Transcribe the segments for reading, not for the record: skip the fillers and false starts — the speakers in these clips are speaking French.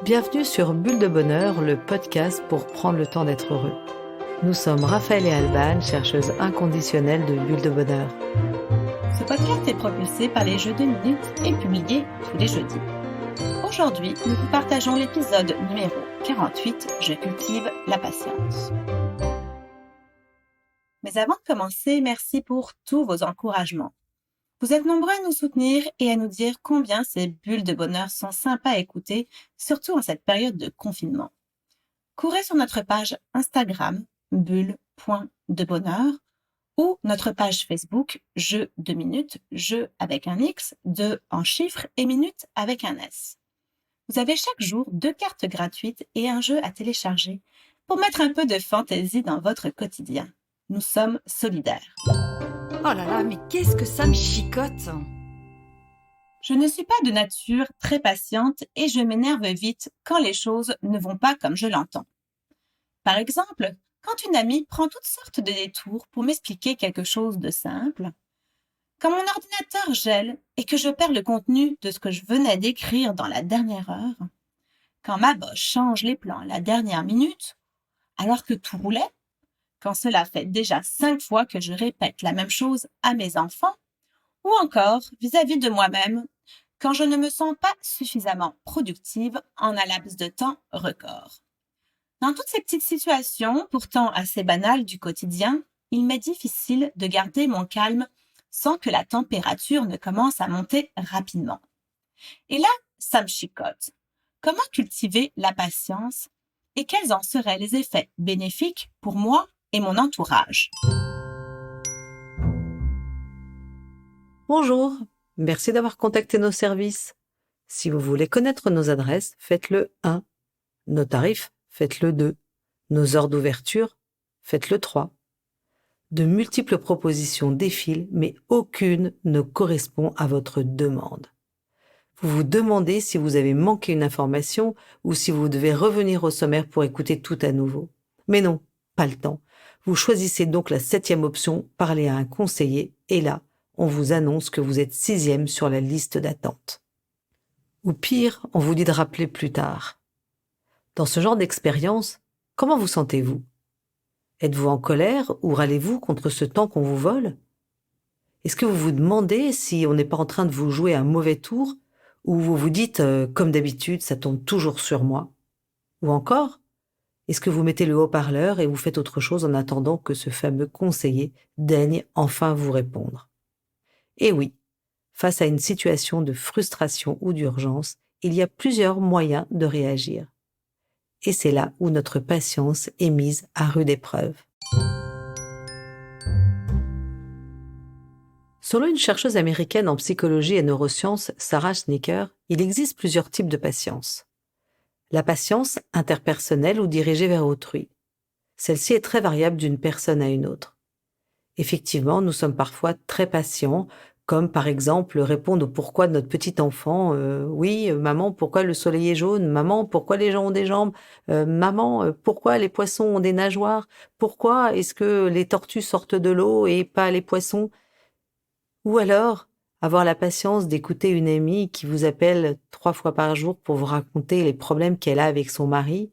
Bienvenue sur Bulle de Bonheur, le podcast pour prendre le temps d'être heureux. Nous sommes Raphaël et Alban, chercheuses inconditionnelles de Bulle de Bonheur. Ce podcast est propulsé par les Jeux de minutes et publié tous les jeudis. Aujourd'hui, nous vous partageons l'épisode numéro 48, Je cultive la patience. Mais avant de commencer, merci pour tous vos encouragements. Vous êtes nombreux à nous soutenir et à nous dire combien ces bulles de bonheur sont sympas à écouter, surtout en cette période de confinement. Courez sur notre page Instagram, bulle.debonheur, ou notre page Facebook, Jeux de minutes, jeux avec un X, 2 en chiffres et minutes avec un S. Vous avez chaque jour 2 cartes gratuites et un jeu à télécharger pour mettre un peu de fantaisie dans votre quotidien. Nous sommes solidaires. Oh là là, mais qu'est-ce que ça me chicote! Je ne suis pas de nature très patiente et je m'énerve vite quand les choses ne vont pas comme je l'entends. Par exemple, quand une amie prend toutes sortes de détours pour m'expliquer quelque chose de simple, quand mon ordinateur gèle et que je perds le contenu de ce que je venais d'écrire dans la dernière heure, quand ma boss change les plans à la dernière minute, alors que tout roulait, quand cela fait déjà 5 fois que je répète la même chose à mes enfants, ou encore vis-à-vis de moi-même, quand je ne me sens pas suffisamment productive en un laps de temps record. Dans toutes ces petites situations, pourtant assez banales du quotidien, il m'est difficile de garder mon calme sans que la température ne commence à monter rapidement. Et là, ça me chicote. Comment cultiver la patience et quels en seraient les effets bénéfiques pour moi et mon entourage? Bonjour, merci d'avoir contacté nos services. Si vous voulez connaître nos adresses, faites le 1. Nos tarifs, faites le 2. Nos heures d'ouverture, faites le 3. De multiples propositions défilent, mais aucune ne correspond à votre demande. Vous vous demandez si vous avez manqué une information ou si vous devez revenir au sommaire pour écouter tout à nouveau. Mais non, pas le temps. Vous choisissez donc la 7e option, parler à un conseiller, et là, on vous annonce que vous êtes 6e sur la liste d'attente. Ou pire, on vous dit de rappeler plus tard. Dans ce genre d'expérience, comment vous sentez-vous? Êtes-vous en colère ou râlez-vous contre ce temps qu'on vous vole? Est-ce que vous vous demandez si on n'est pas en train de vous jouer un mauvais tour ou vous vous dites comme d'habitude, ça tombe toujours sur moi? Ou encore, est-ce que vous mettez le haut-parleur et vous faites autre chose en attendant que ce fameux conseiller daigne enfin vous répondre? Et oui, face à une situation de frustration ou d'urgence, il y a plusieurs moyens de réagir. Et c'est là où notre patience est mise à rude épreuve. Selon une chercheuse américaine en psychologie et neurosciences, Sarah Schnicker, il existe plusieurs types de patience. La patience interpersonnelle ou dirigée vers autrui. Celle-ci est très variable d'une personne à une autre. Effectivement, nous sommes parfois très patients, comme par exemple répondre au pourquoi de notre petit enfant. Oui, maman, pourquoi le soleil est jaune? Maman, pourquoi les gens ont des jambes? Maman, pourquoi les poissons ont des nageoires? Pourquoi est-ce que les tortues sortent de l'eau et pas les poissons? Ou alors, avoir la patience d'écouter une amie qui vous appelle 3 fois par jour pour vous raconter les problèmes qu'elle a avec son mari.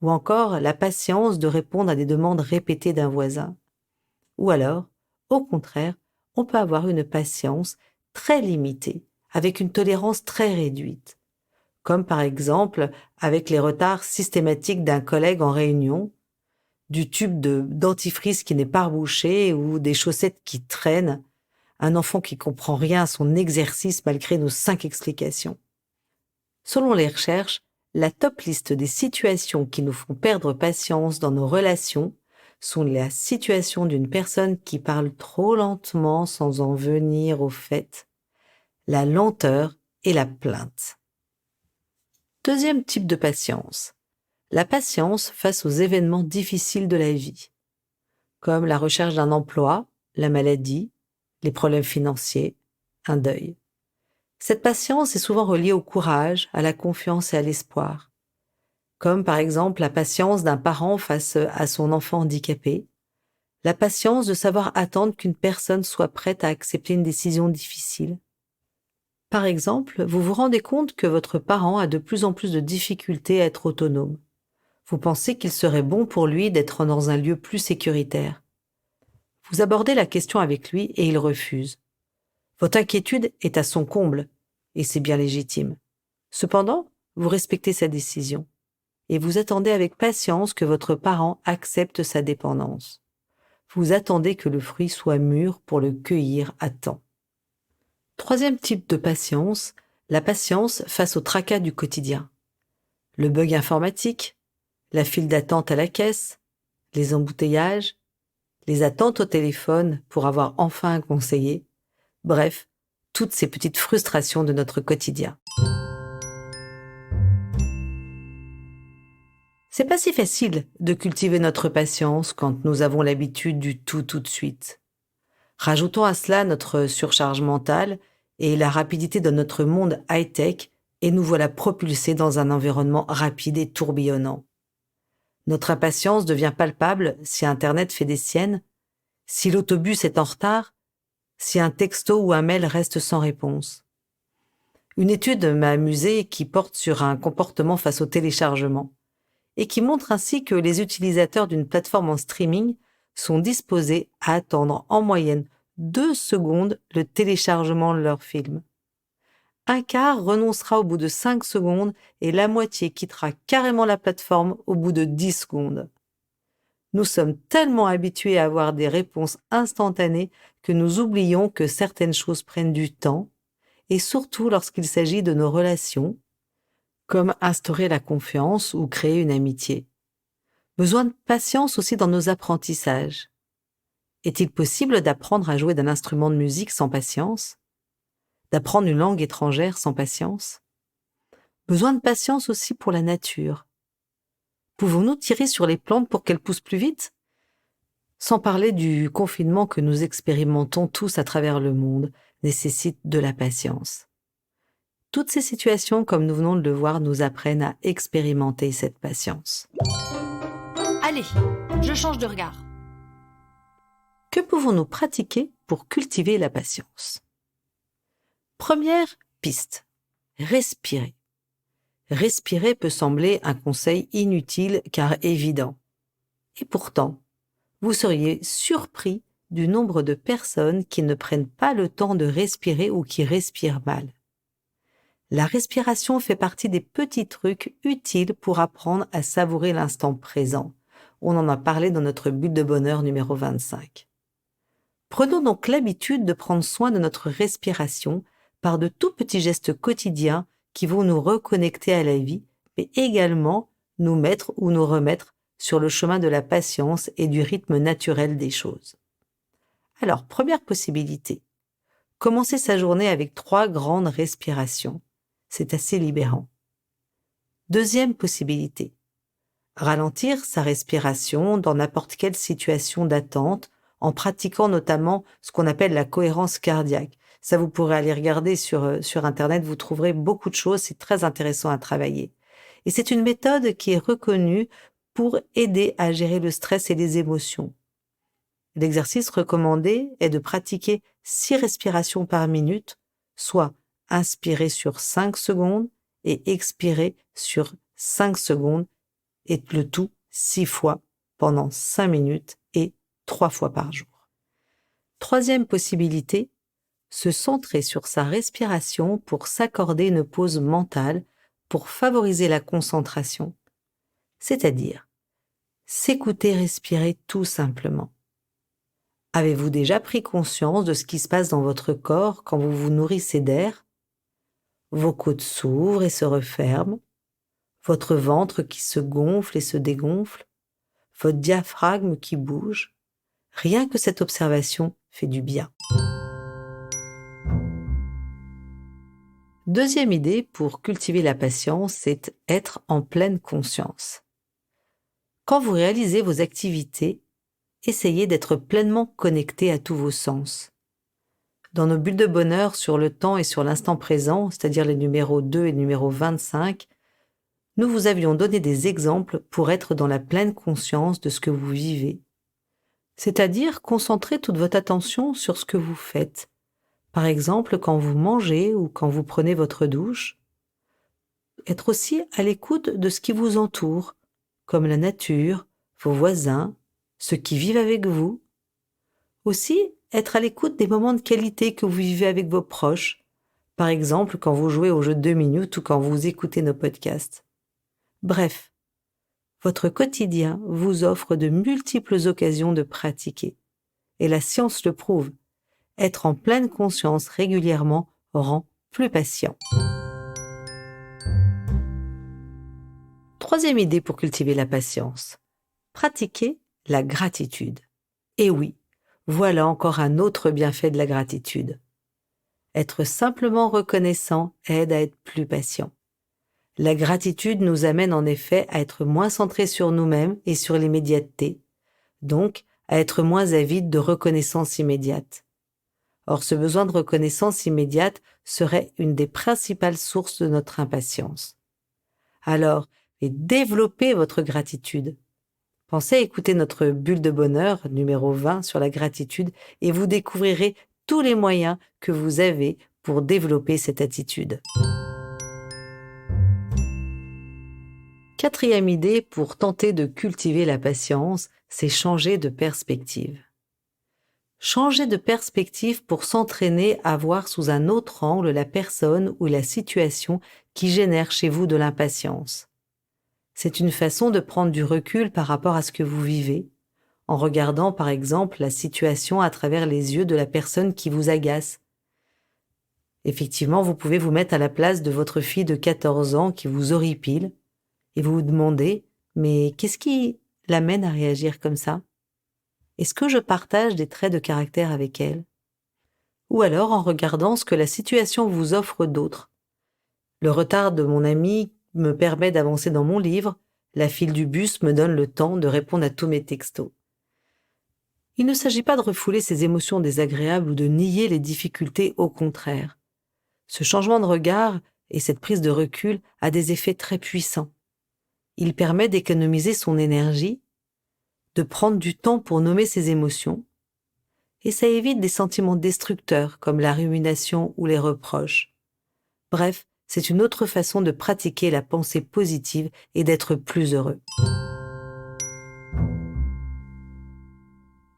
Ou encore, la patience de répondre à des demandes répétées d'un voisin. Ou alors, au contraire, on peut avoir une patience très limitée, avec une tolérance très réduite, comme par exemple avec les retards systématiques d'un collègue en réunion, du tube de dentifrice qui n'est pas rebouché ou des chaussettes qui traînent, un enfant qui comprend rien à son exercice malgré nos 5 explications. Selon les recherches, la top liste des situations qui nous font perdre patience dans nos relations sont la situation d'une personne qui parle trop lentement sans en venir au fait, la lenteur et la plainte. Deuxième type de patience, la patience face aux événements difficiles de la vie, comme la recherche d'un emploi, la maladie, les problèmes financiers, un deuil. Cette patience est souvent reliée au courage, à la confiance et à l'espoir, comme par exemple la patience d'un parent face à son enfant handicapé, la patience de savoir attendre qu'une personne soit prête à accepter une décision difficile, Par exemple, vous vous rendez compte que votre parent a de plus en plus de difficultés à être autonome. Vous pensez qu'il serait bon pour lui d'être dans un lieu plus sécuritaire. Vous abordez la question avec lui et il refuse. Votre inquiétude est à son comble, et c'est bien légitime. Cependant, vous respectez sa décision, et vous attendez avec patience que votre parent accepte sa dépendance. Vous attendez que le fruit soit mûr pour le cueillir à temps. Troisième type de patience, la patience face au tracas du quotidien. Le bug informatique, la file d'attente à la caisse, les embouteillages, les attentes au téléphone pour avoir enfin un conseiller, bref, toutes ces petites frustrations de notre quotidien. C'est pas si facile de cultiver notre patience quand nous avons l'habitude du tout de suite. Rajoutons à cela notre surcharge mentale et la rapidité de notre monde high-tech et nous voilà propulsés dans un environnement rapide et tourbillonnant. Notre impatience devient palpable si Internet fait des siennes, si l'autobus est en retard, si un texto ou un mail reste sans réponse. Une étude m'a amusée qui porte sur un comportement face au téléchargement et qui montre ainsi que les utilisateurs d'une plateforme en streaming sont disposés à attendre en moyenne 2 secondes le téléchargement de leur film. Un quart renoncera au bout de 5 secondes et la moitié quittera carrément la plateforme au bout de 10 secondes. Nous sommes tellement habitués à avoir des réponses instantanées que nous oublions que certaines choses prennent du temps, et surtout lorsqu'il s'agit de nos relations, comme instaurer la confiance ou créer une amitié. Besoin de patience aussi dans nos apprentissages. Est-il possible d'apprendre à jouer d'un instrument de musique sans patience? D'apprendre une langue étrangère sans patience? Besoin de patience aussi pour la nature. Pouvons-nous tirer sur les plantes pour qu'elles poussent plus vite? Sans parler du confinement que nous expérimentons tous à travers le monde, nécessite de la patience. Toutes ces situations, comme nous venons de le voir, nous apprennent à expérimenter cette patience. Allez, je change de regard. Que pouvons-nous pratiquer pour cultiver la patience? Première piste, respirer. Respirer peut sembler un conseil inutile car évident. Et pourtant, vous seriez surpris du nombre de personnes qui ne prennent pas le temps de respirer ou qui respirent mal. La respiration fait partie des petits trucs utiles pour apprendre à savourer l'instant présent. On en a parlé dans notre bulle de bonheur numéro 25. Prenons donc l'habitude de prendre soin de notre respiration par de tout petits gestes quotidiens qui vont nous reconnecter à la vie, mais également nous mettre ou nous remettre sur le chemin de la patience et du rythme naturel des choses. Alors, première possibilité, commencer sa journée avec 3 grandes respirations. C'est assez libérant. Deuxième possibilité, ralentir sa respiration dans n'importe quelle situation d'attente en pratiquant notamment ce qu'on appelle la cohérence cardiaque. Ça, vous pourrez aller regarder sur Internet, vous trouverez beaucoup de choses, c'est très intéressant à travailler. Et c'est une méthode qui est reconnue pour aider à gérer le stress et les émotions. L'exercice recommandé est de pratiquer 6 respirations par minute, soit inspirer sur 5 secondes et expirer sur 5 secondes, et le tout 6 fois pendant 5 minutes et 3 fois par jour. Troisième possibilité, se centrer sur sa respiration pour s'accorder une pause mentale pour favoriser la concentration, c'est-à-dire s'écouter respirer tout simplement. Avez-vous déjà pris conscience de ce qui se passe dans votre corps quand vous vous nourrissez d'air? Vos côtes s'ouvrent et se referment, votre ventre qui se gonfle et se dégonfle, votre diaphragme qui bouge. Rien que cette observation fait du bien. Deuxième idée pour cultiver la patience, c'est être en pleine conscience. Quand vous réalisez vos activités, essayez d'être pleinement connecté à tous vos sens. Dans nos bulles de bonheur sur le temps et sur l'instant présent, c'est-à-dire les numéros 2 et numéro 25, nous vous avions donné des exemples pour être dans la pleine conscience de ce que vous vivez. C'est-à-dire concentrer toute votre attention sur ce que vous faites, Par exemple, quand vous mangez ou quand vous prenez votre douche. Être aussi à l'écoute de ce qui vous entoure, comme la nature, vos voisins, ceux qui vivent avec vous. Aussi, être à l'écoute des moments de qualité que vous vivez avec vos proches, par exemple quand vous jouez au jeu de 2 minutes ou quand vous écoutez nos podcasts. Bref, votre quotidien vous offre de multiples occasions de pratiquer. Et la science le prouve. Être en pleine conscience régulièrement rend plus patient. Troisième idée pour cultiver la patience. Pratiquer la gratitude. Et oui, voilà encore un autre bienfait de la gratitude. Être simplement reconnaissant aide à être plus patient. La gratitude nous amène en effet à être moins centrés sur nous-mêmes et sur l'immédiateté, donc à être moins avides de reconnaissance immédiate. Or, ce besoin de reconnaissance immédiate serait une des principales sources de notre impatience. Alors, développez votre gratitude. Pensez à écouter notre bulle de bonheur numéro 20 sur la gratitude et vous découvrirez tous les moyens que vous avez pour développer cette attitude. Quatrième idée pour tenter de cultiver la patience, c'est changer de perspective. Changer de perspective pour s'entraîner à voir sous un autre angle la personne ou la situation qui génère chez vous de l'impatience. C'est une façon de prendre du recul par rapport à ce que vous vivez, en regardant par exemple la situation à travers les yeux de la personne qui vous agace. Effectivement, vous pouvez vous mettre à la place de votre fille de 14 ans qui vous horripile et vous vous demandez « mais qu'est-ce qui l'amène à réagir comme ça ? Est-ce que je partage des traits de caractère avec elle ?» Ou alors en regardant ce que la situation vous offre d'autre. Le retard de mon ami me permet d'avancer dans mon livre, la file du bus me donne le temps de répondre à tous mes textos. Il ne s'agit pas de refouler ces émotions désagréables ou de nier les difficultés, au contraire. Ce changement de regard et cette prise de recul a des effets très puissants. Il permet d'économiser son énergie, de prendre du temps pour nommer ses émotions, et ça évite des sentiments destructeurs comme la rumination ou les reproches. Bref, c'est une autre façon de pratiquer la pensée positive et d'être plus heureux.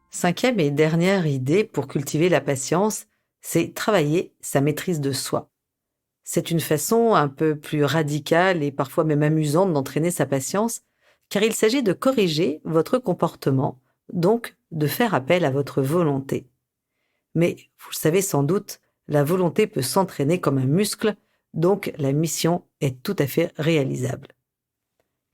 Cinquième et dernière idée pour cultiver la patience, c'est travailler sa maîtrise de soi. C'est une façon un peu plus radicale et parfois même amusante d'entraîner sa patience, car il s'agit de corriger votre comportement, donc de faire appel à votre volonté. Mais, vous le savez sans doute, la volonté peut s'entraîner comme un muscle, donc la mission est tout à fait réalisable.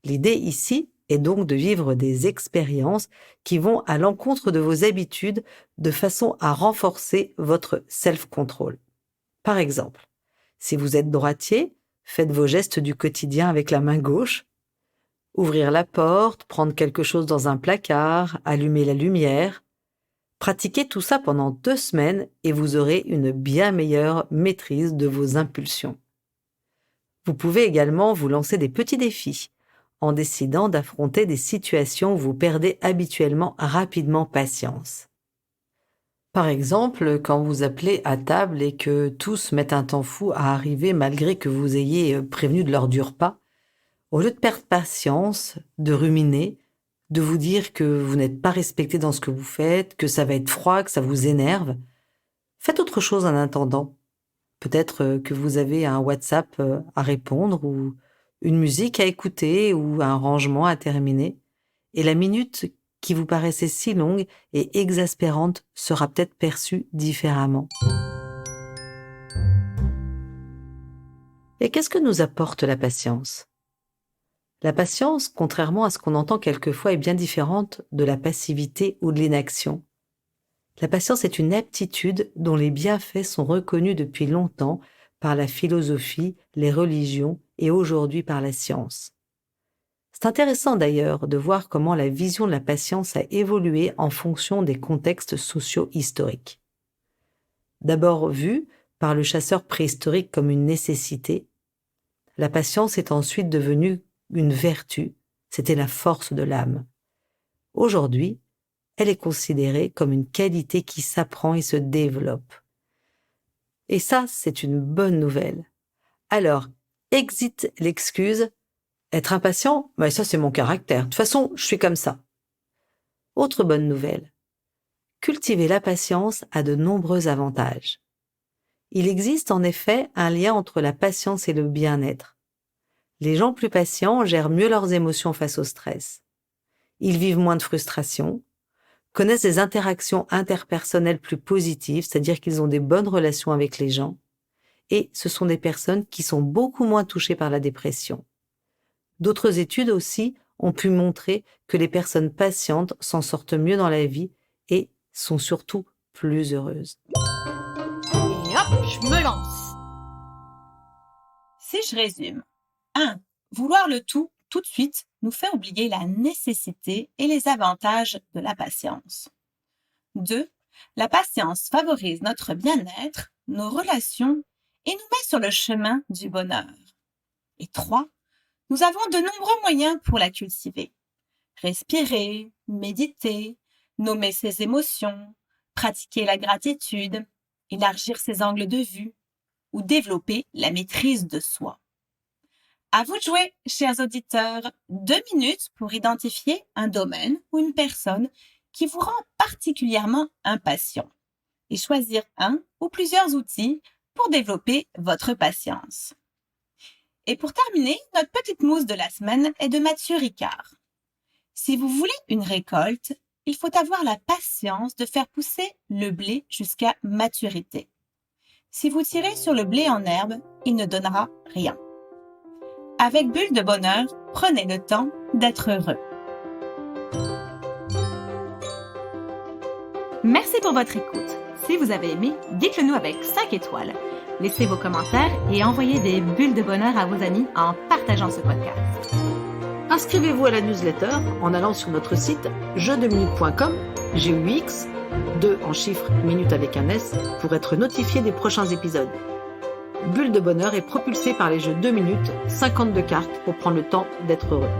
L'idée ici est donc de vivre des expériences qui vont à l'encontre de vos habitudes de façon à renforcer votre self-control. Par exemple, si vous êtes droitier, faites vos gestes du quotidien avec la main gauche. Ouvrir la porte, prendre quelque chose dans un placard, allumer la lumière. Pratiquez tout ça pendant 2 semaines et vous aurez une bien meilleure maîtrise de vos impulsions. Vous pouvez également vous lancer des petits défis en décidant d'affronter des situations où vous perdez habituellement rapidement patience. Par exemple, quand vous appelez à table et que tous mettent un temps fou à arriver malgré que vous ayez prévenu de l'heure du repas, au lieu de perdre patience, de ruminer, de vous dire que vous n'êtes pas respecté dans ce que vous faites, que ça va être froid, que ça vous énerve, faites autre chose en attendant. Peut-être que vous avez un WhatsApp à répondre ou une musique à écouter ou un rangement à terminer. Et la minute qui vous paraissait si longue et exaspérante sera peut-être perçue différemment. Et qu'est-ce que nous apporte la patience ? La patience, contrairement à ce qu'on entend quelquefois, est bien différente de la passivité ou de l'inaction. La patience est une aptitude dont les bienfaits sont reconnus depuis longtemps par la philosophie, les religions et aujourd'hui par la science. C'est intéressant d'ailleurs de voir comment la vision de la patience a évolué en fonction des contextes socio-historiques. D'abord vue par le chasseur préhistorique comme une nécessité, la patience est ensuite devenue une vertu, c'était la force de l'âme. Aujourd'hui, elle est considérée comme une qualité qui s'apprend et se développe. Et ça, c'est une bonne nouvelle. Alors, exit l'excuse « être impatient, ça c'est mon caractère, de toute façon, je suis comme ça ». Autre bonne nouvelle. Cultiver la patience a de nombreux avantages. Il existe en effet un lien entre la patience et le bien-être. Les gens plus patients gèrent mieux leurs émotions face au stress. Ils vivent moins de frustration, connaissent des interactions interpersonnelles plus positives, c'est-à-dire qu'ils ont des bonnes relations avec les gens, et ce sont des personnes qui sont beaucoup moins touchées par la dépression. D'autres études aussi ont pu montrer que les personnes patientes s'en sortent mieux dans la vie et sont surtout plus heureuses. Et hop, je me lance. Si je résume, 1. Vouloir le tout de suite nous fait oublier la nécessité et les avantages de la patience. 2. La patience favorise notre bien-être, nos relations et nous met sur le chemin du bonheur. Et 3. Nous avons de nombreux moyens pour la cultiver. Respirer, méditer, nommer ses émotions, pratiquer la gratitude, élargir ses angles de vue ou développer la maîtrise de soi. À vous de jouer, chers auditeurs. 2 minutes pour identifier un domaine ou une personne qui vous rend particulièrement impatient et choisir un ou plusieurs outils pour développer votre patience. Et pour terminer, notre petite mousse de la semaine est de Mathieu Ricard. Si vous voulez une récolte, il faut avoir la patience de faire pousser le blé jusqu'à maturité. Si vous tirez sur le blé en herbe, il ne donnera rien. Avec Bulle de Bonheur, prenez le temps d'être heureux. Merci pour votre écoute. Si vous avez aimé, dites-le nous avec 5 étoiles. Laissez vos commentaires et envoyez des bulles de bonheur à vos amis en partageant ce podcast. Inscrivez-vous à la newsletter en allant sur notre site jeuxdeminutes.com, GUX, 2 en chiffres, minutes avec un S, pour être notifié des prochains épisodes. Bulle de Bonheur est propulsé par les jeux 2 minutes, 52 cartes pour prendre le temps d'être heureux.